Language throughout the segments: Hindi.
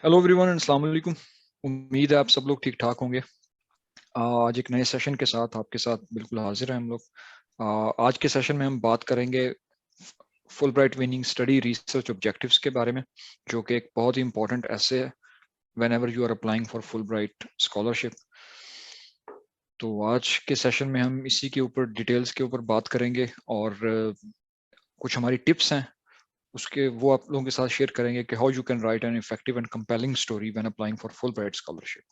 हेलो एवरीवन, अस्सलाम वालेकुम। उम्मीद है आप सब लोग ठीक ठाक होंगे। आज एक नए सेशन के साथ आपके साथ बिल्कुल हाजिर हैं हम लोग। आज के सेशन में हम बात करेंगे full bright winning study research objectives के बारे में, जो कि एक बहुत ही इंपॉर्टेंट ऐसे है whenever you are applying for Fulbright scholarship. तो आज के सेशन में हम इसी के ऊपर डिटेल्स के ऊपर बात करेंगे और कुछ हमारी टिप्स हैं उसके वो आप लोगों के साथ शेयर करेंगे कि how you can right an effective and compelling story when applying for Fulbright scholarship.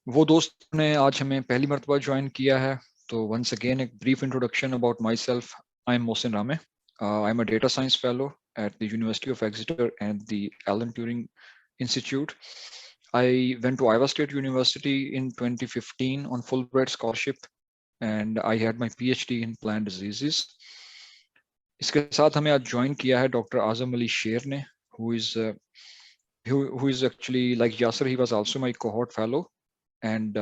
वो दोस्त ने आज हमें पहली मरतबा ज्वाइन किया है, तो वंस अगेन एक brief introduction about myself. I am Mohsin Rame. I am a data science fellow at the University of Exeter and the Alan Turing Institute. I went to Iowa State University in 2015 on Fulbright scholarship and I had my PhD in plant diseases. इसके साथ हमें आज ज्वाइन किया है डॉक्टर आजम अली शेर ने, who is actually like Yasser, he was also my cohort fellow. And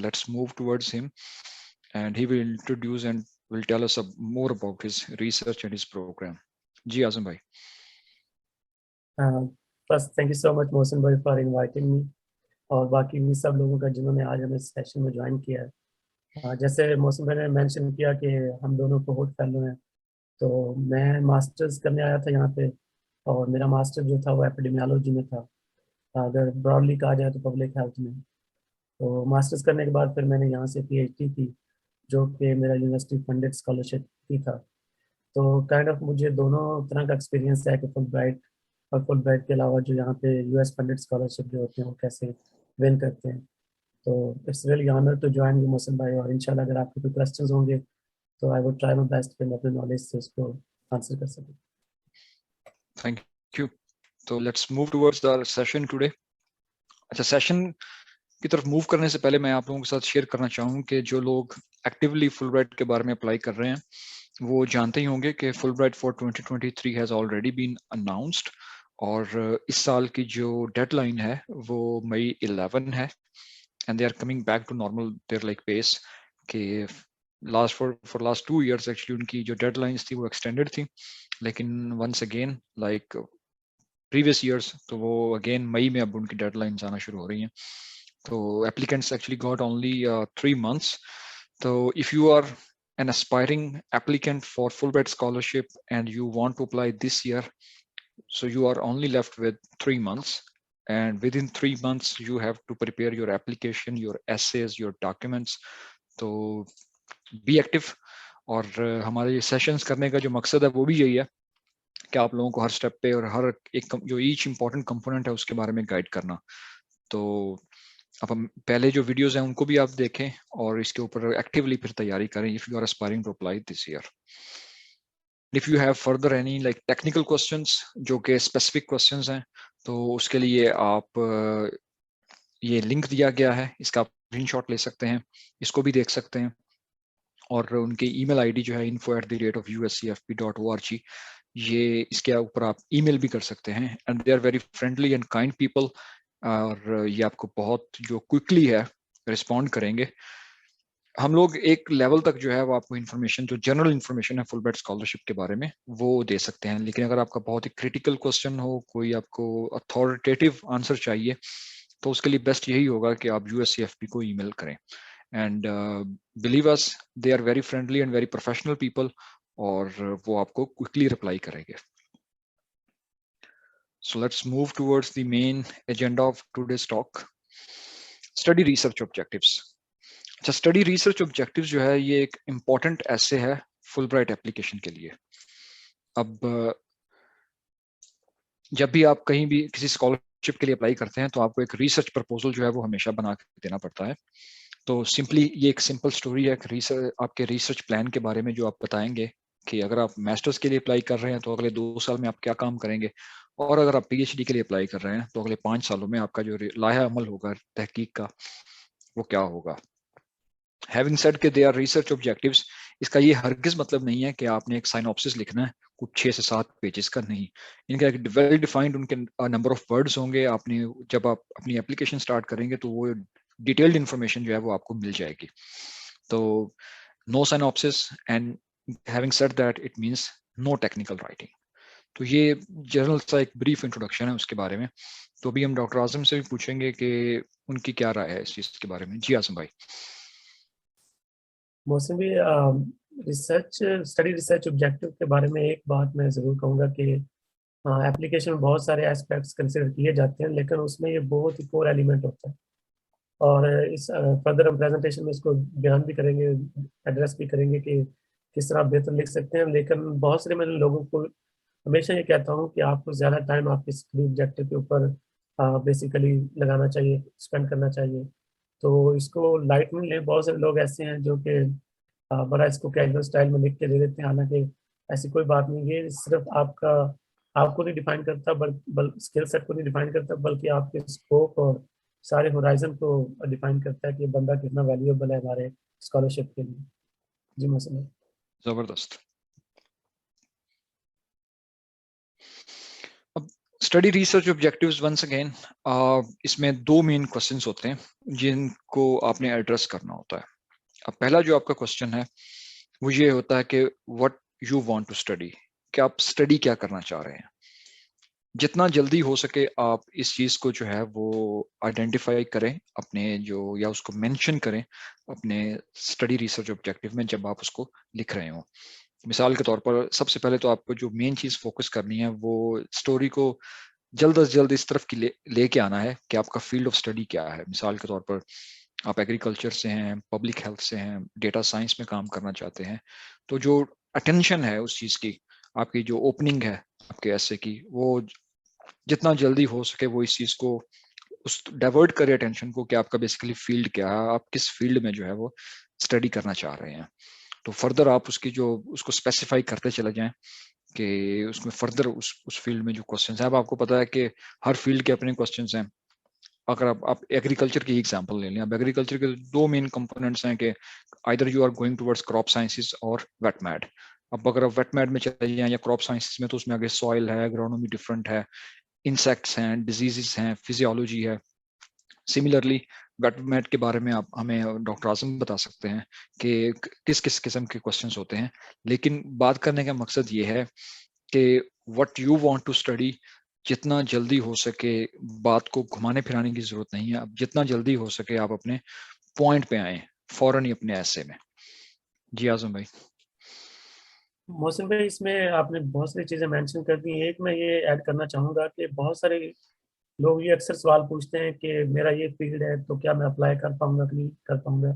let's move towards him and he will introduce and will tell us more about his research and his program. जी आजम भाई। First thank you so much Mohsin भाई फॉर इनवाइटिंग मी और बाकी भी सब लोगों का जिन्होंने आज हमें सेशन में ज्वाइन किया है। जैसे मोहसिन भाई ने मेंशन किया कि हम दोनों कोहोर्ट फेलो हैं, तो मैं मास्टर्स करने आया था यहाँ पे और मेरा मास्टर जो था वो एपिडेमियोलॉजी में था, अगर ब्रॉडली कहा जाए तो पब्लिक हेल्थ में। तो मास्टर्स करने के बाद फिर मैंने यहाँ से पीएचडी की, जो कि मेरा यूनिवर्सिटी फंडेड स्कॉलरशिप ही था। तो काइंड ऑफ मुझे दोनों तरह का एक्सपीरियंस है कि फुल ब्राइट और फुल ब्राइट के अलावा जो यहाँ पे यूएस फंडेड स्कॉलरशिप जो होते हैं वो कैसे विन करते हैं। तो it's really honour to join you Mohsin भाई, और इंशाल्लाह अगर आपके कोई क्वेश्चंस होंगे तो I would try my best कि मैं अपने नॉलेज से उसको आंसर कर सकूं। Thank you. तो let's move towards the session today. अच्छा, सेशन की तरफ मूव करने से पहले मैं आप लोगों के साथ शेयर करना चाहूँ कि जो लोग एक्टिवली फुल ब्राइट के बारे में अप्लाई कर रहे हैं वो जानते ही होंगे कि Fulbright for 2023 has already been announced और इस साल की जो डेडलाइन है वो मई 11 है and they are coming back to normal their like pace कि for last 2 years actually उनकी जो deadlines थी वो extended थी, लेकिन once again like previous years तो वो again मई में अब उनकी deadlines आना शुरू हो रही हैं। तो applicants actually got only 3 months. So if you are an aspiring applicant for Fulbright scholarship and you want to apply this year, so you are only left with 3 months, and within 3 months you have to prepare your application, your essays, your documents. तो बी एक्टिव। और हमारे सेशंस करने का जो मकसद है वो भी यही है कि आप लोगों को हर स्टेप पे और हर एक जो ईच इम्पोर्टेंट कंपोनेंट है उसके बारे में गाइड करना। तो अब हम पहले जो वीडियोस हैं उनको भी आप देखें और इसके ऊपर एक्टिवली फिर तैयारी करें if you are aspiring to apply this year. If you have further any like technical questions जो कि स्पेसिफिक क्वेश्चंस हैं, तो उसके लिए आप ये लिंक दिया गया है, इसका स्क्रीनशॉट ले सकते हैं, इसको भी देख सकते हैं। और उनकी ईमेल आईडी जो है info@uscfp.org, ये इसके ऊपर आप ईमेल भी कर सकते हैं। And they are very friendly and kind people, और ये आपको बहुत जो क्विकली है रिस्पॉन्ड करेंगे। हम लोग एक लेवल तक जो है वो आपको इन्फॉर्मेशन, जो जनरल इन्फॉर्मेशन है फुल ब्राइट स्कॉलरशिप के बारे में, वो दे सकते हैं। लेकिन अगर आपका बहुत ही क्रिटिकल क्वेश्चन हो, कोई आपको अथॉरिटेटिव आंसर चाहिए, तो उसके लिए बेस्ट यही होगा कि आप यूएससीएफपी को ईमेल करें। And believe us, they are very friendly and very professional people, और वो आपको क्विकली रिप्लाई करेंगे। So let's move towards the main agenda of today's talk. Study research objectives. अच्छा, स्टडी रिसर्च ऑब्जेक्टिव जो है ये एक इम्पॉर्टेंट ऐसे है फुल ब्राइट एप्लीकेशन के लिए। अब जब भी आप कहीं भी किसी स्कॉलरशिप के लिए अप्लाई करते हैं तो आपको एक रिसर्च प्रपोजल जो है वो हमेशा बना के देना पड़ता है। तो सिंपली ये एक सिंपल स्टोरी है आपके रिसर्च प्लान के बारे में, जो आप बताएंगे कि अगर आप मास्टर्स के लिए अप्लाई कर रहे हैं तो अगले 2 साल में आप क्या काम करेंगे, और अगर आप पीएचडी के लिए अप्लाई कर रहे हैं तो अगले 5 सालों में आपका जो लाया अमल होगा तहकीक का वो क्या होगा। हैविंग सेड के दे आर रिसर्च ऑब्जेक्टिव्स, इसका ये हरगिज मतलब नहीं है कि आपने एक साइनॉप्सिस लिखना है कुछ 6 से 7 पेजेस का, नहीं। इनका एक वेल डिफाइंड उनके नंबर ऑफ वर्ड्स होंगे। आपने जब आप अपनी एप्लीकेशन स्टार्ट करेंगे तो वो डिटेल्ड इन्फॉर्मेशन जो है वो आपको मिल जाएगी। तो no synopsis, and having said that it means no technical writing. तो ये जनरल सा एक ब्रीफ इंट्रोडक्शन है उसके बारे में। तो अभी हम डॉक्टर आजम से भी पूछेंगे कि उनकी क्या राय है इस चीज के बारे में। जी आजम भाई। मौसम भी स्टडी रिसर्च ऑब्जेक्टिव के बारे में एक बात मैं ज़रूर कहूँगा कि एप्लीकेशन में बहुत सारे एस्पेक्ट्स कंसिडर किए जाते हैं, लेकिन उसमें ये बहुत ही कोर एलिमेंट होता है। और इस फर्दर हम प्रेजेंटेशन में इसको बयान भी करेंगे, एड्रेस भी करेंगे कि किस तरह आप बेहतर लिख सकते हैं। लेकिन बहुत सारे मैं लोगों को हमेशा ये कहता हूँ कि आपको ज़्यादा टाइम आपके स्टडी ऑब्जेक्टिव के ऊपर बेसिकली लगाना चाहिए, स्पेंड करना चाहिए। तो इसको लाइट में ले, बहुत सारे लोग ऐसे हैं जो कि बड़ा इसको कैजुअल स्टाइल में लिख के दे देते हैं, हालांकि ऐसी कोई बात नहीं है। ये सिर्फ आपको नहीं डिफाइन करता, स्किल सेट को नहीं डिफाइन करता, बल्कि आपके स्कोप और सारे होराइजन को डिफाइन करता है कि बंदा कितना वैल्यूएबल है हमारे स्कॉलरशिप के लिए। जी मौसम। जबरदस्त। अब study research objectives once again, इसमें दो मेन क्वेश्चंस होते हैं जिनको आपने एड्रेस करना होता है। अब पहला जो आपका क्वेश्चन है वो ये होता है कि what you want to study, कि आप स्टडी क्या करना चाह रहे हैं। जितना जल्दी हो सके आप इस चीज को जो है वो आइडेंटिफाई करें अपने जो, या उसको मेंशन करें अपने स्टडी रिसर्च ऑब्जेक्टिव में जब आप उसको लिख रहे हो। मिसाल के तौर पर सबसे पहले तो आपको जो मेन चीज फोकस करनी है वो स्टोरी को जल्द से जल्द इस तरफ की लेके आना है कि आपका फील्ड ऑफ स्टडी क्या है। मिसाल के तौर पर आप एग्रीकल्चर से हैं, पब्लिक हेल्थ से हैं, डेटा साइंस में काम करना चाहते हैं, तो जो अटेंशन है उस चीज की, आपकी जो ओपनिंग है आपके ऐसे की, वो जितना जल्दी हो सके वो इस चीज को उस डाइवर्ट करे अटेंशन को कि आपका बेसिकली फील्ड क्या है, आप किस फील्ड में जो है वो स्टडी करना चाह रहे हैं। तो फर्दर आप उसकी जो उसको स्पेसिफाई करते चले जाएं कि उसमें फर्दर उस फील्ड में जो क्वेश्चंस हैं। अब आपको पता है कि हर फील्ड के अपने क्वेश्चंस हैं। अगर आप एग्रीकल्चर की एग्जांपल ले लें, अब एग्रीकल्चर के दो मेन कंपोनेंट्स हैं कि either you are going towards crop sciences और वेटमैड। अब अगर आप वेटमैड में चले जाएं या क्रॉप साइंसेस में, तो उसमें आगे सॉइल है, एग्रोनॉमी डिफरेंट है, इंसेक्ट्स हैं, डिजीजेस हैं, फिजियोलॉजी है। सिमिलरली वेटमैट के बारे में आप हमें डॉक्टर आजम बता सकते हैं कि किस किस किस्म के क्वेश्चंस होते हैं। लेकिन बात करने का मकसद ये है कि what you want to study, जितना जल्दी हो सके, बात को घुमाने फिराने की जरूरत नहीं है। अब जितना जल्दी हो सके आप अपने पॉइंट पे आए फौरन ही अपने ऐसे में। जी आजम भाई। मौसम भाई, इसमें आपने बहुत सारी चीज़ें मेंशन कर दी। एक मैं ये ऐड करना चाहूँगा कि बहुत सारे लोग ये अक्सर सवाल पूछते हैं कि मेरा ये फील्ड है तो क्या मैं अप्लाई कर पाऊंगा कि नहीं कर पाऊंगा।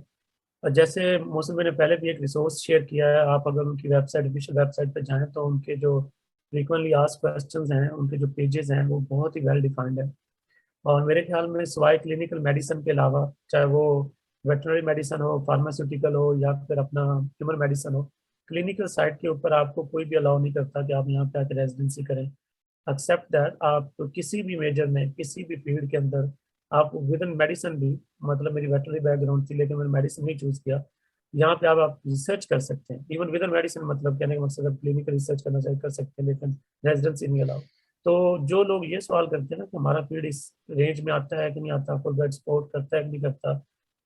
और जैसे मौसम भाई ने पहले भी एक रिसोर्स शेयर किया है, आप अगर उनकी वेबसाइट, ऑफिशियल वेबसाइट पे जाएं तो उनके जो फ्रीक्वेंटली आस्क्ड क्वेश्चंस हैं, उनके जो पेजेस हैं, वो बहुत ही वेल डिफाइंड है। और मेरे ख्याल में सिवाय क्लिनिकल मेडिसिन के अलावा, चाहे वो वेटरनरी मेडिसिन हो, फार्मास्यूटिकल हो, या फिर अपना ह्यूमन मेडिसिन हो, क्लिनिकल साइड के ऊपर आपको कोई भी अलाउ नहीं करता कि आप यहाँ पे आकर रेजिडेंसी करें। एक्सेप्ट दैट आप किसी भी मेजर में, किसी भी फील्ड के अंदर, आप विद इन मेडिसिन भी, मतलब मेरी वेटरनरी बैकग्राउंड थी लेकिन मैंने मेडिसिन नहीं चूज किया, यहाँ पे आप रिसर्च कर सकते हैं। इवन विद इन मेडिसिन, मतलब कहने का मकसद, आप क्लिनिकल रिसर्च करना चाहिए कर सकते हैं, लेकिन रेजिडेंसी नहीं अलाउ। तो जो लोग ये सवाल करते हैं ना कि हमारा फील्ड इस रेंज में आता है कि नहीं आता, फुल ब्राइट सपोर्ट करता है कि नहीं करता,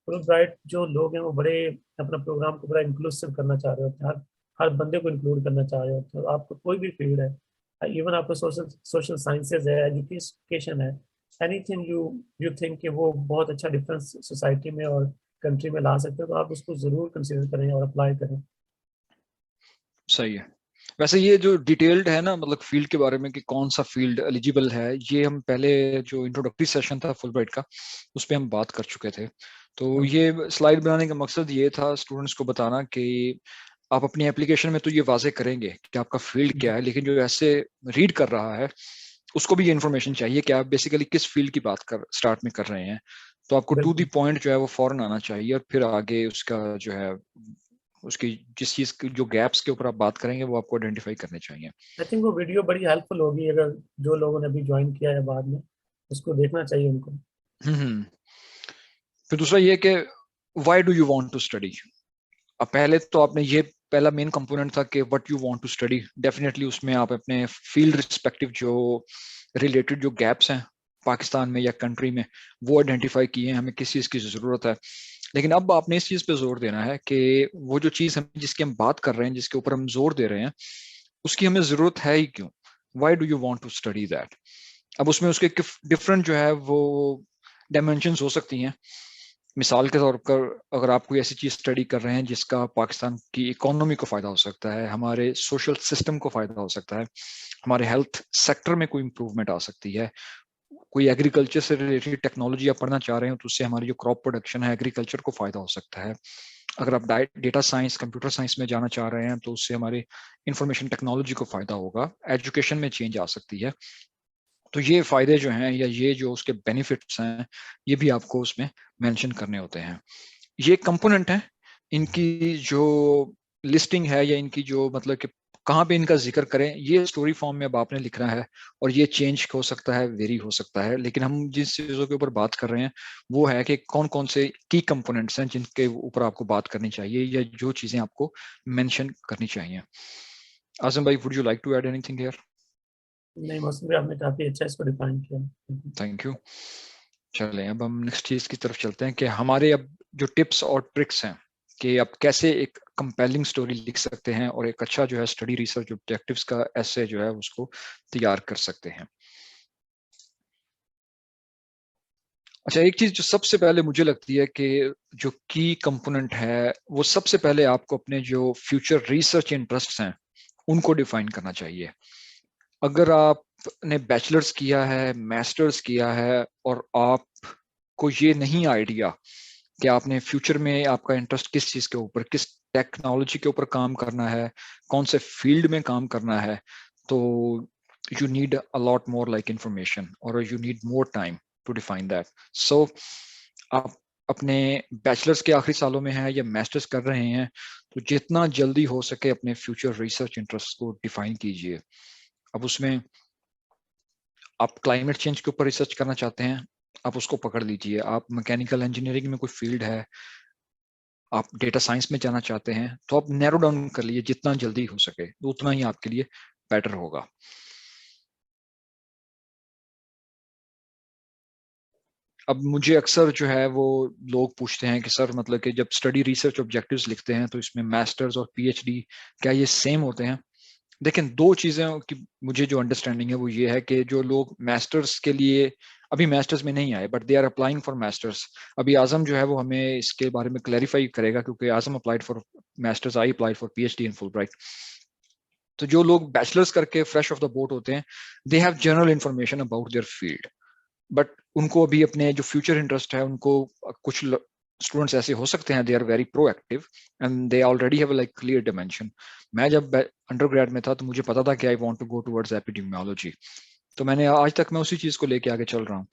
फुल ब्राइट जो लोग हैं वो बड़े अपना प्रोग्राम को बड़ा इंक्लूसिव करना चाह रहे होते हैं, हर हर बंदे को इंक्लूड करना चाह रहे होते हैं। तो आपको कोई भी फील्ड है, इवन आपको सोशल सोशल साइंसेज है, एजुकेशन है, एनीथिंग यू थिंक कि वो बहुत अच्छा डिफरेंस सोसाइटी में और कंट्री में ला सकते हो, तो आप उसको जरूर कंसिडर करें और अप्लाई करें। सही है। वैसे ये जो डिटेल्ड है ना, मतलब फील्ड के बारे में कि कौन सा फील्ड एलिजिबल है, ये हम पहले जो इंट्रोडक्टरी सेशन था फुल ब्राइट का उस पर हम बात कर चुके थे। तो हाँ, ये स्लाइड बनाने का मकसद ये था स्टूडेंट्स को बताना कि आप अपनी एप्लीकेशन में तो ये वाजे करेंगे कि आपका फील्ड क्या है, लेकिन जो ऐसे रीड कर रहा है उसको भी ये इन्फॉर्मेशन चाहिए कि आप बेसिकली किस फील्ड की बात कर स्टार्ट में कर रहे हैं। तो आपको टू दी बिल्कुल। पॉइंट जो है वो फौरन आना चाहिए, और फिर आगे उसका जो है उसकी जिस चीज की जो गैप्स के ऊपर आप बात करेंगे वो आपको आइडेंटिफाई करने चाहिए। आई थिंक वो वीडियो बड़ी हेल्पफुल होगी, अगर जो लोगों ने अभी ज्वाइन किया है बाद में, उसको देखना चाहिए उनको। हम्म। फिर दूसरा ये कि why do you want to study. अब पहले तो आपने ये पहला मेन कंपोनेंट था कि what you want to study, definitely उसमें आप अपने फील्ड रिस्पेक्टिव जो रिलेटेड जो गैप्स हैं पाकिस्तान में या कंट्री में वो आइडेंटिफाई किए हैं, हमें किस चीज़ की ज़रूरत है। लेकिन अब आपने इस चीज़ पे जोर देना है कि वो जो चीज़ हम जिसकी हम बात कर रहे हैं, जिसके ऊपर हम जोर दे रहे हैं, उसकी हमें ज़रूरत है ही क्यों। Why do you want to study that. अब उसमें उसके डिफरेंट जो है वो डायमेंशंस हो सकती हैं। मिसाल के तौर पर अगर आप कोई ऐसी चीज स्टडी कर रहे हैं जिसका पाकिस्तान की इकोनॉमी को फायदा हो सकता है, हमारे सोशल सिस्टम को फायदा हो सकता है, हमारे हेल्थ सेक्टर में कोई इंप्रूवमेंट आ सकती है, कोई एग्रीकल्चर से रिलेटेड टेक्नोलॉजी आप पढ़ना चाह रहे हो तो उससे हमारी जो क्रॉप प्रोडक्शन है एग्रीकल्चर को फायदा हो सकता है। अगर आप डेटा साइंस कंप्यूटर साइंस में जाना चाह रहे हैं तो उससे हमारी इंफॉर्मेशन टेक्नोलॉजी को फायदा होगा, एजुकेशन में चेंज आ सकती है। तो ये फायदे जो हैं या ये जो उसके बेनिफिट्स हैं ये भी आपको उसमें मेंशन करने होते हैं। ये कंपोनेंट है, इनकी जो लिस्टिंग है या इनकी जो मतलब कि कहाँ पे इनका जिक्र करें ये स्टोरी फॉर्म में अब आपने लिखना है, और ये चेंज हो सकता है, वेरी हो सकता है, लेकिन हम जिस चीजों के ऊपर बात कर रहे हैं वो है कि कौन कौन से की कंपोनेंट्स हैं जिनके ऊपर आपको बात करनी चाहिए या जो चीजें आपको मेंशन करनी चाहिए। आजम भाई, would you like to add anything here? नहीं मौसम भाई, आपने काफी अच्छा इसको डिफाइन किया। Thank you. चलें अब हम नेक्स्ट चीज की तरफ चलते हैं कि हमारे अब जो टिप्स और ट्रिक्स हैं कि आप कैसे एक कंपेलिंग स्टोरी लिख सकते हैं और एक अच्छा जो है स्टडी रिसर्च ऑब्जेक्टिव्स का ऐसे जो है उसको तैयार कर सकते हैं। अच्छा, एक चीज जो सबसे पहले मुझे लगती है कि जो की कंपोनेंट है वो सबसे पहले आपको अपने जो फ्यूचर रिसर्च इंटरेस्ट्स हैं उनको डिफाइन करना चाहिए। अगर आपने बैचलर्स किया है, मास्टर्स किया है और आपको ये नहीं आइडिया कि आपने फ्यूचर में आपका इंटरेस्ट किस चीज के ऊपर, किस टेक्नोलॉजी के ऊपर काम करना है, कौन से फील्ड में काम करना है, तो you need a lot more like information और you need more time to define that. So आप अपने बैचलर्स के आखिरी सालों में हैं या मास्टर्स कर रहे हैं तो जितना जल्दी हो सके अपने फ्यूचर रिसर्च इंटरेस्ट को डिफाइन कीजिए। अब उसमें आप क्लाइमेट चेंज के ऊपर रिसर्च करना चाहते हैं, आप उसको पकड़ लीजिए। आप मैकेनिकल इंजीनियरिंग में कोई फील्ड है, आप डेटा साइंस में जाना चाहते हैं, तो आप नैरो डाउन कर लीजिए जितना जल्दी हो सके, तो उतना ही आपके लिए बेटर होगा। अब मुझे अक्सर जो है वो लोग पूछते हैं कि सर मतलब कि जब स्टडी रिसर्च ऑब्जेक्टिव्स लिखते हैं तो इसमें मास्टर्स और पीएचडी क्या ये सेम होते हैं? लेकिन दो चीजें की मुझे जो अंडरस्टैंडिंग है वो ये है कि जो लोग मास्टर्स के लिए अभी मास्टर्स में नहीं आए but they are applying for masters, अभी आजम जो है वो हमें इसके बारे में क्लैरिफाई करेगा क्योंकि Azam applied for masters, I applied for PhD in Fulbright. तो जो लोग बैचलर्स करके फ्रेश ऑफ द बोट होते हैं, they have general information about their field, but उनको अभी अपने जो फ्यूचर इंटरेस्ट है उनको कुछ स्टूडेंट्स ऐसे हो सकते हैं they are very proactive and they already have like clear dimension. मैं जब अंडरग्रेड में था तो मुझे पता था कि I want to go towards epidemiology, तो मैंने आज तक मैं उसी चीज को लेके आगे चल रहा हूँ।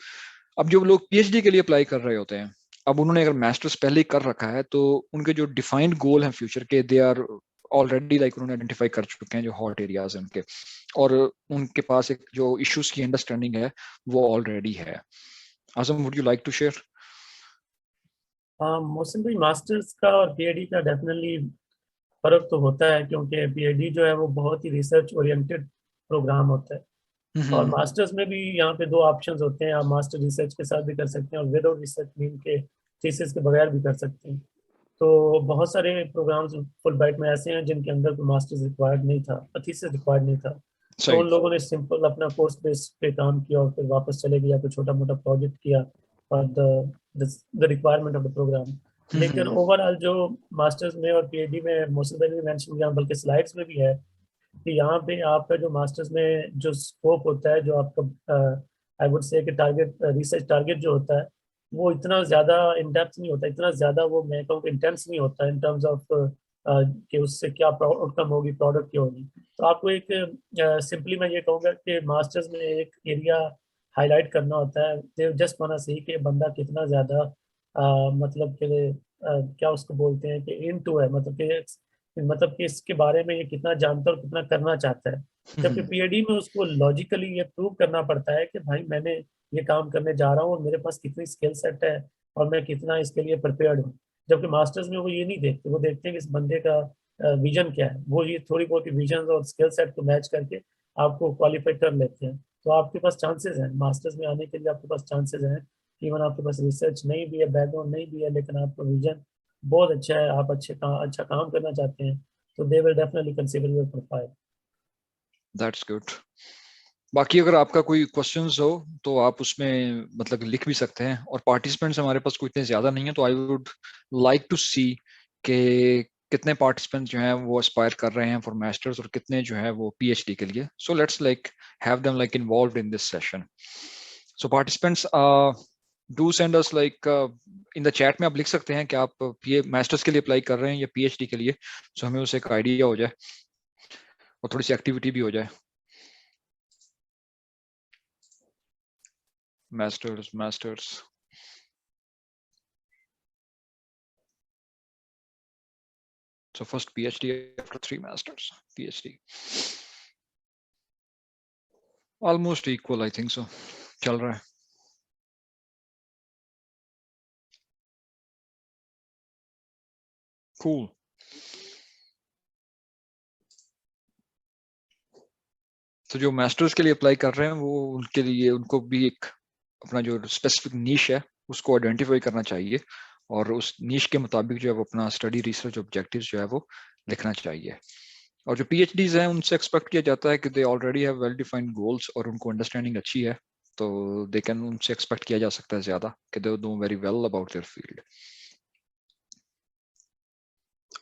अब जो लोग पीएचडी के लिए अप्लाई कर रहे होते हैं, अब उन्होंने अगर मास्टर्स पहले ही कर रखा है तो उनके जो डिफाइंड गोल हैं फ्यूचर के, दे आर ऑलरेडी लाइक उन्होंने आइडेंटिफाई कर चुके हैं जो हॉट एरियाज हैं उनके, और उनके पास एक जो इश्यूज की अंडरस्टैंडिंग है वो ऑलरेडी है। Azam, would you like to share? हाँ मौसम भाई, मास्टर्स का और पीएचडी का डेफिनेटली फर्क तो होता है, क्योंकि पीएचडी जो है वो बहुत ही रिसर्च ओरिएंटेड प्रोग्राम होता है। और मास्टर्स में भी यहाँ पे दो ऑप्शंस होते हैं, आप मास्टर रिसर्च के साथ भी कर सकते हैं और विदाउट रिसर्च मीन के थीसिस के बगैर भी कर सकते हैं। तो बहुत सारे प्रोग्राम्स फुल ब्राइट में ऐसे हैं जिनके अंदर कोई मास्टर्स रिक्वायर्ड नहीं था, थीसिस रिक्वायर्ड नहीं था। तो सही। उन लोगों ने सिंपल अपना कोर्स बेस पे काम किया और फिर वापस चले गए या तो छोटा मोटा प्रोजेक्ट किया for the requirement of the program. लेकिन ओवरऑल जो मास्टर्स में और पीएचडी में मौसम भाई ने मेंशन किया, बल्कि स्लाइड्स में भी है कि यहाँ पे आपका जो मास्टर्स में जो स्कोप होता है, जो आपका आई वुड से कि टारगेट, रिसर्च टारगेट जो होता है, वो इतना ज़्यादा इन डेप्थ नहीं होता, इतना ज़्यादा वो मैं कहूँ इंटेंस नहीं होता इन टर्म्स ऑफ कि उससे क्या आउटकम होगी, प्रोडक्ट क्या होगी। तो आपको एक सिंपली मैं ये कहूँगा कि मास्टर्स में एक एरिया हाईलाइट करना होता है, दे जस्ट माना सही कि बंदा कितना ज़्यादा मतलब कि क्या उसको बोलते हैं कि इनटू है, मतलब कि इसके बारे में ये कितना जानता है और कितना करना चाहता है। जबकि पीएचडी में उसको लॉजिकली ये प्रूव करना पड़ता है कि भाई मैंने ये काम करने जा रहा हूँ और मेरे पास कितनी स्किल सेट है और मैं कितना इसके लिए प्रिपेयर्ड हूँ। जबकि मास्टर्स में वो ये नहीं देखते, वो देखते हैं कि इस बंदे का विजन क्या है, वो ये थोड़ी बहुत विजन और स्किल सेट को मैच करके आपको क्वालिफाई कर लेते हैं। तो आपके पास चांसेस हैं मास्टर्स में आने के लिए, आपके पास चांसेस हैं। इवन आपके पास रिसर्च नहीं भी है, बैकग्राउंड नहीं भी है, लेकिन आपका विजन बहुत अच्छा है, आप अच्छा काम करना चाहते हैं, तो they will definitely consider your profile. That's good. बाकी अगर आपका कोई क्वेश्चंस हो तो आप उसमें मतलब लिख भी सकते हैं, और पार्टिसिपेंट्स हमारे पास कोई इतने ज्यादा नहीं है, तो आई वुड लाइक टू सी के कितने पार्टिसिपेंट्स जो हैं वो एस्पायर कर रहे हैं फॉर मास्टर्स, और कितने जो है वो पीएचडी के लिए. So let's like have them like involved in this session. So participants do send us like in the chat में आप लिख सकते हैं कि आप पीए मास्टर्स के लिए अप्लाई कर रहे हैं या पीएचडी के लिए, सो हमें उसे एक आइडिया हो जाए और थोड़ी सी एक्टिविटी भी हो जाए. Masters. So first PhD after 3 masters. PhD. Almost equal, I think so. चल रहा है. Cool. तो जो मास्टर्स के लिए अप्लाई कर रहे हैं वो उनके लिए उनको भी एक अपना जो स्पेसिफिक नीश है उसको आइडेंटिफाई करना चाहिए, और उस नीश के मुताबिक जो है वो अपना स्टडी रिसर्च ऑब्जेक्टिव्स जो है वो लिखना चाहिए. और जो पीएचडीज हैं उनसे एक्सपेक्ट किया जाता है कि दे already have well defined goals और उनको अंडरस्टैंडिंग अच्छी है, तो दे कैन उनसे एक्सपेक्ट किया जा सकता है ज्यादा कि they know very well about their field.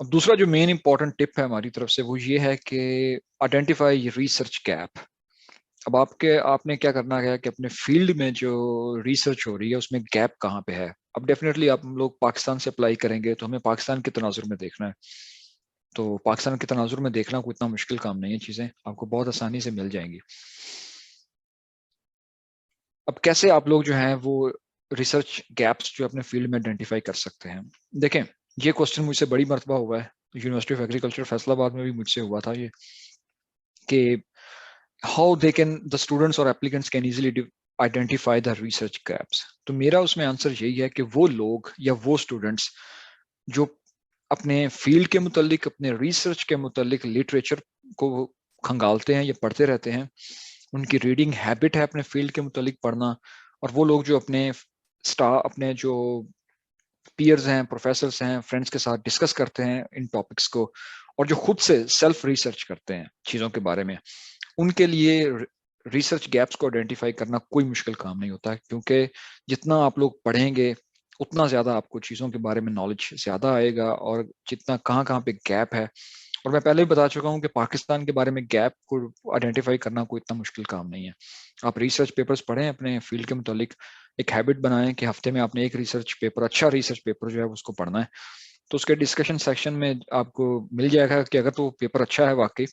अब दूसरा जो मेन इंपॉर्टेंट टिप है हमारी तरफ से वो ये है कि आइडेंटिफाई रिसर्च गैप. अब आपने क्या करना है कि अपने फील्ड में जो रिसर्च हो रही है उसमें गैप कहाँ पे है. अब डेफिनेटली आप लोग पाकिस्तान से अप्लाई करेंगे तो हमें पाकिस्तान के तनाजुर में देखना है, तो पाकिस्तान के तनाजुर में देखना कोई इतना मुश्किल काम नहीं है, चीजें आपको बहुत आसानी से मिल जाएंगी. अब कैसे आप लोग जो है वो रिसर्च गैप्स जो अपने फील्ड में आइडेंटिफाई कर सकते हैं. देखें, ये क्वेश्चन मुझसे बड़ी मरतबा हुआ है, यूनिवर्सिटी ऑफ एग्रीकल्चर फैसलाबाद में भी मुझसे हुआ था ये, कि how they can the students or applicants can easily identify the research gaps. तो मेरा उसमें आंसर यही है कि वो लोग या वो स्टूडेंट्स जो अपने फील्ड के मुतालिक अपने रिसर्च के मुतालिक लिटरेचर को खंगालते हैं या पढ़ते रहते हैं, उनकी रीडिंग हैबिट है अपने फील्ड के मुतालिक पढ़ना, और वो लोग जो अपने जो पीयर्स हैं, प्रोफेसर्स हैं, फ्रेंड्स के साथ डिस्कस करते हैं इन टॉपिक्स को, और जो खुद से सेल्फ रिसर्च करते हैं चीज़ों के बारे में, उनके लिए रिसर्च गैप्स को आइडेंटिफाई करना कोई मुश्किल काम नहीं होता है, क्योंकि जितना आप लोग पढ़ेंगे उतना ज्यादा आपको चीजों के बारे में नॉलेज ज्यादा आएगा, और जितना कहाँ कहाँ पे गैप है. और मैं पहले भी बता चुका हूँ कि पाकिस्तान के बारे में गैप को आइडेंटिफाई करना कोई इतना मुश्किल काम नहीं है. आप रिसर्च पेपर्स पढ़ें अपने फील्ड के मुतालिक, एक हैबिट बनाएं कि हफ्ते में आपने एक रिसर्च पेपर, अच्छा रिसर्च पेपर जो है उसको पढ़ना है, तो उसके डिस्कशन सेक्शन में आपको मिल जाएगा कि अगर तो पेपर अच्छा है वाकई,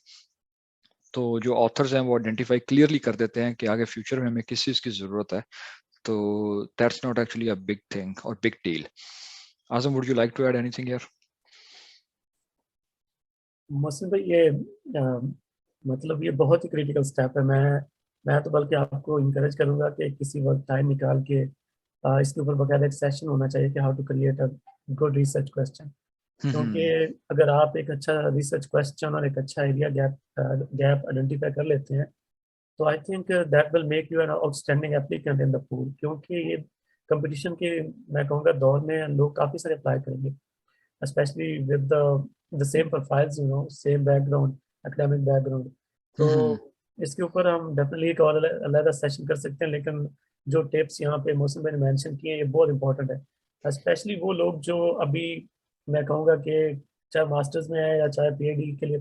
तो जो ऑथर्स हैं वो आइडेंटिफाई क्लियरली कर देते हैं कि आगे फ्यूचर में हमें किस चीज़ की ज़रूरत है, तो that's not actually a big thing और big deal. Azam, would you like to add anything here? Mohsin भाई, ये मतलब ये बहुत ही क्रिटिकल स्टेप है. मैं तो बल्कि आपको इंकरेज करूंगा कि किसी वक्त टाइम निकाल के इसके ऊपर बकायदा एक सेशन होना चाहिए कि how to create a good research question. क्योंकि अगर आप एक अच्छा रिसर्च क्वेश्चन और एक अच्छा एरिया गैप गैप आइडेंटिफाई कर लेते हैं, तो I think that will make you an outstanding applicant in the pool. क्योंकि ये कंपटीशन के, मैं कहूँगा, दौर में लोग काफ़ी सारे अप्लाई करेंगे, specially with the same profiles, same background, academic background. तो इसके ऊपर हम डेफिनेटली एक और अलग सेशन कर सकते हैं. लेकिन जो टिप्स यहाँ पे मौसम भाई ने मेंशन किए ये बहुत इंपॉर्टेंट है, स्पेशली वो लोग जो अभी, मैं कहूँगा कि चाहे मास्टर्स में है या चाहे पीएचडी के लिए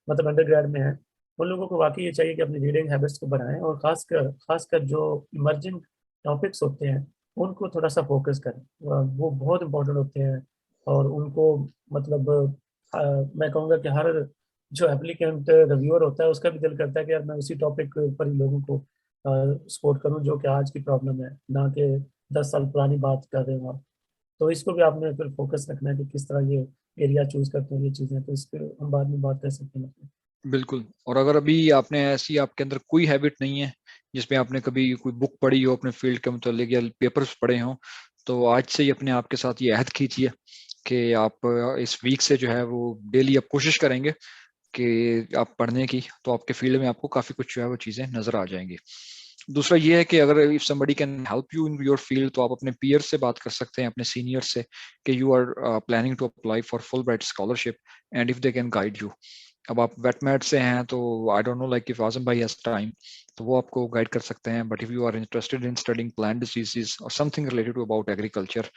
मतलब अंडर में है, उन लोगों को वाकई ये चाहिए कि अपनी रीडिंग हैबिट्स को बढ़ाएं, और खासकर जो इमर्जिंग टॉपिक्स होते हैं उनको थोड़ा सा फोकस करें. वो बहुत इंपॉर्टेंट होते हैं, और उनको मतलब मैं कहूँगा कि हर जो एप्लीकेंट रिव्यूअर होता है उसका भी दिल करता है कि यार मैं उसी टॉपिक पर ही लोगों को सपोर्ट करूं जो कि आज की प्रॉब्लम है, ना कि 10 साल पुरानी बात कर रहे हो आप. तो इसको भी आपने फिर फोकस रखना है कि किस तरह ये एरिया चूज करते हैं ये चीज़ें. तो इस पर हम बाद में बात कर सकते हैं. बिल्कुल. और अगर अभी आपने ऐसी आपके अंदर कोई हैबिट नहीं है जिसमें आपने कभी कोई बुक पढ़ी हो अपने फील्ड के मुतालिक या पेपर्स पढ़े हो, तो आज से ही अपने आप के साथ ये अहद कीजिए कि आप इस वीक से जो है वो डेली आप कोशिश करेंगे कि आप पढ़ने की, तो आपके फील्ड में आपको काफी कुछ जो है वो चीजें नजर आ जाएंगी. दूसरा ये है कि अगर if somebody can help you in your field, तो आप अपने पीयर से बात कर सकते हैं, अपने सीनियर से, कि you are planning to apply for Fulbright scholarship, and if they can guide you, अब आप वेटमेट से हैं तो I don't know like if Azam भाई हैज टाइम तो वो आपको गाइड कर सकते हैं, but if you are interested in studying plant diseases और something related to about agriculture,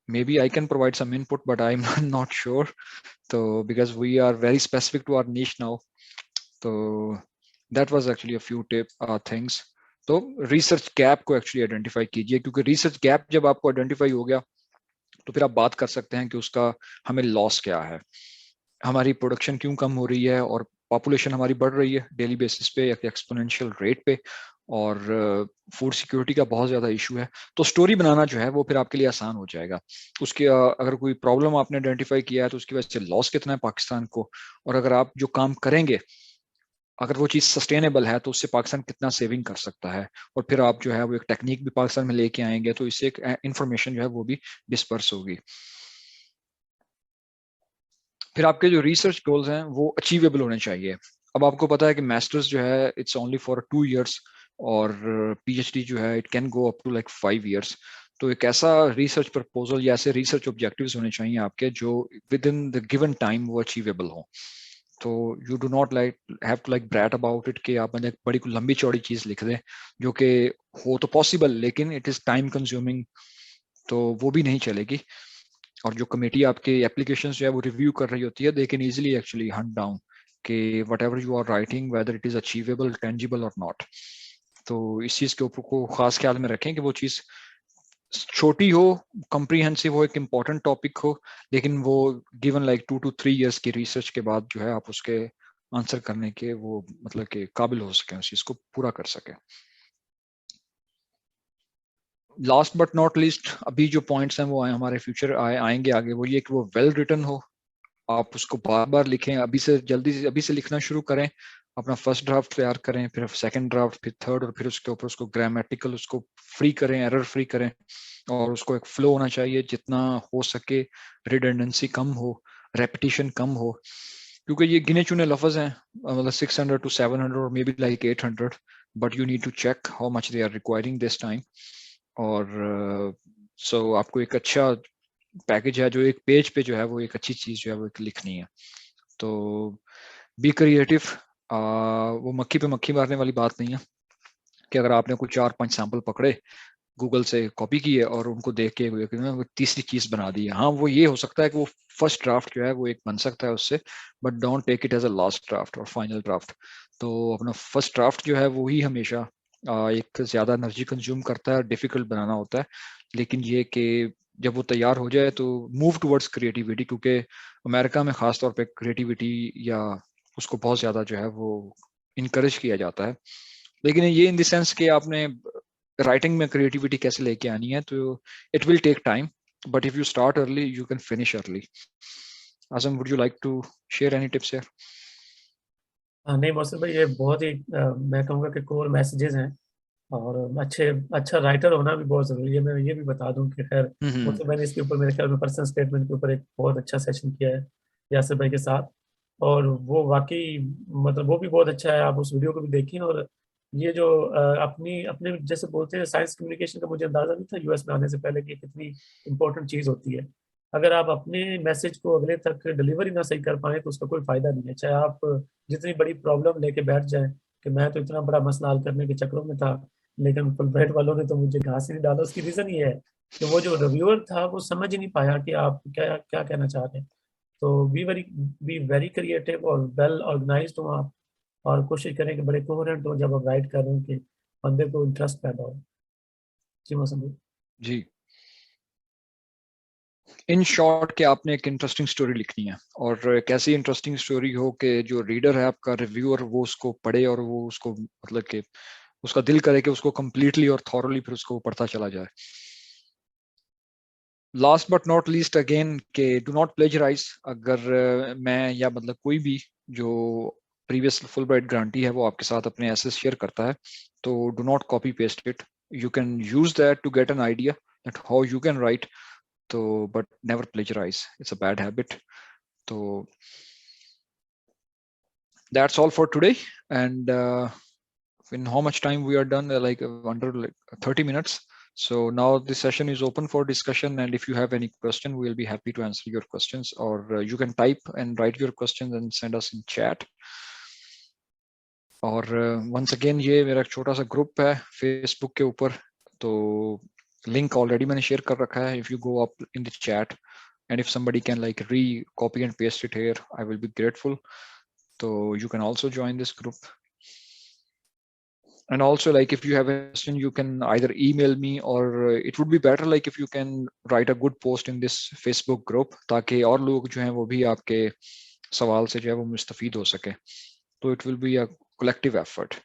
maybe I can provide some input, but I'm not sure. So because we are very specific to our niche now, so that was actually a few things. तो रिसर्च गैप को एक्चुअली आइडेंटिफाई कीजिए, क्योंकि रिसर्च गैप जब आपको आइडेंटिफाई हो गया तो फिर आप बात कर सकते हैं कि उसका हमें लॉस क्या है, हमारी प्रोडक्शन क्यों कम हो रही है और पॉपुलेशन हमारी बढ़ रही है डेली बेसिस पे या एक्सपोनेंशियल रेट पे, और फूड सिक्योरिटी का बहुत ज्यादा इशू है। तो स्टोरी बनाना जो है वो फिर आपके लिए आसान हो जाएगा। उसके अगर कोई प्रॉब्लम आपने आइडेंटिफाई किया है तो उसकी वजह से लॉस कितना है पाकिस्तान को, और अगर आप जो काम करेंगे अगर वो चीज सस्टेनेबल है तो उससे पाकिस्तान कितना सेविंग कर सकता है, और फिर आप जो है वो एक टेक्निक भी पाकिस्तान में लेके आएंगे तो इससे एक इंफॉर्मेशन जो है वो भी डिस्पर्स होगी। फिर आपके जो रिसर्च गोल्स हैं वो अचीवेबल होने चाहिए। अब आपको पता है कि मास्टर्स जो है इट्स ओनली फॉर 2 years, और पीएचडी जो है it can go up to like 5 years। तो एक ऐसा रिसर्च प्रपोजल या ऐसे रिसर्च ऑब्जेक्टिव्स होने चाहिए आपके जो within the given time वो अचीवेबल हो। तो you do not like have to like brag about it कि आप मतलब बड़ी लंबी चौड़ी चीज लिख दें जो कि हो तो पॉसिबल लेकिन इट इज टाइम कंज्यूमिंग, तो वो भी नहीं चलेगी। और जो कमेटी आपके एप्लीकेशन जो है वो रिव्यू कर रही होती है, they can easily actually hunt down कि whatever you are writing whether it is achievable, tangible और नॉट। तो इस चीज के ऊपर को खास ख्याल में रखें कि वो चीज छोटी हो, कॉम्प्रिहेंसिव हो, एक इम्पोर्टेंट टॉपिक हो, लेकिन वो गिवन लाइक 2 to 3 years की रिसर्च के बाद जो है आप उसके आंसर करने के वो मतलब के काबिल हो सके, उस चीज को पूरा कर सके। लास्ट बट नॉट लीस्ट, अभी जो पॉइंट्स हैं वो हमारे फ्यूचर आएंगे आगे, वो ये कि वो वेल रिटन हो, आप उसको बार बार लिखें, अभी से जल्दी से अभी से लिखना शुरू करें, अपना फर्स्ट ड्राफ्ट तैयार करें, फिर सेकंड ड्राफ्ट, फिर थर्ड, और फिर उसके ऊपर उसको ग्रामेटिकल उसको फ्री करें, एरर फ्री करें, और उसको एक फ्लो होना चाहिए जितना हो सके, रिडंडेंसी कम हो, रेपिटेशन कम हो, क्योंकि ये गिने चुने लफ्ज हैं, मतलब 600 to 700 और maybe like 800, but you need to check how much they are requiring this time. और सो आपको एक अच्छा पैकेज है जो एक पेज पे जो है वो एक अच्छी चीज जो है वो एक लिखनी है। तो बी क्रिएटिव, वो मक्खी पे मक्खी मारने वाली बात नहीं है कि अगर आपने कुछ 4-5 सैंपल पकड़े, गूगल से कॉपी किए और उनको देख के वो तीसरी चीज बना दी है। हाँ, वो ये हो सकता है कि वो फर्स्ट ड्राफ्ट जो है वो एक बन सकता है उससे, but don't take it as a last draft और फाइनल ड्राफ्ट। तो अपना फर्स्ट ड्राफ्ट जो है वो ही हमेशा एक ज्यादा एनर्जी कंज्यूम करता है, डिफिकल्ट बनाना होता है, लेकिन ये कि जब वो तैयार हो जाए तो मूव टुवर्ड्स क्रिएटिविटी, क्योंकि अमेरिका में खास तौर पे क्रिएटिविटी या उसको बहुत ज्यादा जो है वो इनकरेज किया जाता है। लेकिन ये इन द सेंस कि आपने राइटिंग में क्रिएटिविटी कैसे लेके आनी है, तो it will take time, but if you start early you can finish early. Azam, would you like to share any tips here? हाँ, नहीं मौसम भाई, ये बहुत ही मैं कहूँगा कि कोर मैसेजेस हैं, और अच्छा राइटर होना भी बहुत जरूरी है। मैं ये भी बता दूं कि खैर हम्म। मतलब मैंने इसके ऊपर मेरे ख्याल में पर्सनल स्टेटमेंट के ऊपर एक बहुत अच्छा सेशन किया है यासिर भाई के साथ, और वो वाकई मतलब वो भी बहुत अच्छा है, आप उस वीडियो को भी देखिए। और ये जो अपनी अपने जैसे बोलते हैं साइंस कम्युनिकेशन का, मुझे अंदाजा नहीं था यूएस में आने से पहले कि कितनी इंपॉर्टेंट चीज़ होती है। अगर आप अपने मैसेज को अगले तक डिलीवरी ना सही कर पाए तो उसका कोई फायदा नहीं है, चाहे आप जितनी बड़ी प्रॉब्लम लेके बैठ जाएं कि मैं तो इतना बड़ा मसला हल करने के चक्रों में था, लेकिन फुलब्राइट वालों ने तो मुझे घास ही नहीं डाला। उसकी रीजन ये है कि वो जो रिव्यूअर था वो समझ ही नहीं पाया कि आप क्या क्या कहना चाह रहे हैं। तो बी वेरी क्रिएटिव और वेल ऑर्गेनाइज्ड हो आप, और कोशिश करें कि बड़े कोहेरेंट हो जब आप राइट कर रहे हो, कि बंदे को इंटरेस्ट पैदा हो। जी मौसम भाई। जी, इन शॉर्ट कि आपने एक इंटरेस्टिंग स्टोरी लिखनी है, और एक ऐसी इंटरेस्टिंग स्टोरी हो कि जो रीडर है आपका, रिव्यूअर, वो उसको पढ़े और वो उसको मतलब कि उसका दिल करे कि उसको कंप्लीटली और थॉरली फिर उसको पढ़ता चला जाए। Last but not least again के डू नॉट प्लेजराइज। अगर मैं या मतलब कोई भी जो प्रीवियस फुल ब्राइट ग्रांटी है वो आपके साथ अपने एसेस शेयर करता है, तो do not copy paste it. You can use that to get an idea that how you can write, तो but never plagiarise, it's a bad habit. तो that's all for today, and in how much time we are done, like under like 30 minutes, So now this session is open for discussion, and if you have any question, we'll be happy to answer your questions, or you can type and write your questions and send us in chat. और once again ये मेरा एक छोटा सा ग्रुप है फेसबुक के ऊपर, तो लिंक ऑलरेडी मैंने शेयर कर रखा है. If you go up in the chat and if somebody can like copy and paste it here, I will be grateful. So you can also join this group. And also, like, if you have a question, you can either email me, or it would be better like if you can write a good post in this Facebook group, ताकि और लोग जो हैं वो भी आपके सवाल से जो है वो मुस्तफीद हो सके. So it will be a collective effort.